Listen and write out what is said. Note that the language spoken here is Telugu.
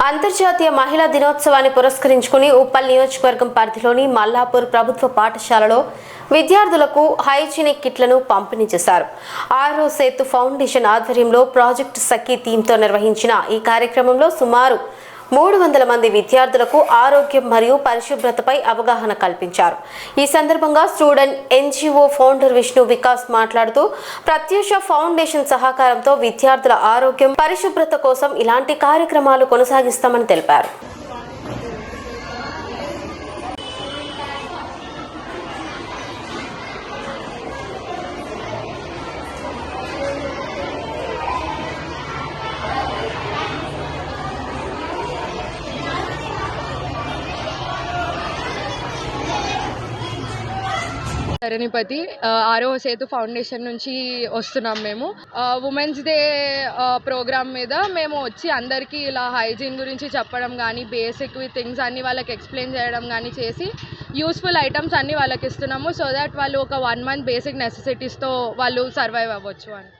అంతర్జాతీయ మహిళా దినోత్సవాన్ని పురస్కరించుకుని ఉప్పల్ నియోజకవర్గం పరిధిలోని మల్లాపూర్ ప్రభుత్వ పాఠశాలలో విద్యార్థులకు హైజీనిక్ కిట్లను పంపిణీ చేశారు. ఆరో సేతు ఫౌండేషన్ ఆధ్వర్యంలో ప్రాజెక్ట్ సఖీ థీమ్తో నిర్వహించిన ఈ కార్యక్రమంలో సుమారు 300 మంది విద్యార్థులకు ఆరోగ్యం మరియు పరిశుభ్రతపై అవగాహన కల్పించారు. ఈ సందర్భంగా student NGO founder Vishnu Vikas మాట్లాడుతూ ప్రత్యూష ఫౌండేషన్ సహకారంతో విద్యార్థుల ఆరోగ్యం పరిశుభ్రత కోసం ఇలాంటి కార్యక్రమాలు కొనసాగిస్తామని తెలిపారు. ధరణిపతి ఆరో సేతు ఫౌండేషన్ నుంచి వస్తున్నాం. మేము ఉమెన్స్ డే ప్రోగ్రామ్ మీద మేము వచ్చి అందరికీ ఇలా హైజీన్ గురించి చెప్పడం కానీ బేసిక్ థింగ్స్ అన్నీ వాళ్ళకి ఎక్స్ప్లెయిన్ చేయడం కానీ చేసి యూస్ఫుల్ ఐటమ్స్ అన్నీ వాళ్ళకి ఇస్తున్నాము. సో దట్ వాళ్ళు ఒక 1 month బేసిక్ నెసెసిటీస్తో వాళ్ళు సర్వైవ్ అవ్వచ్చు అని.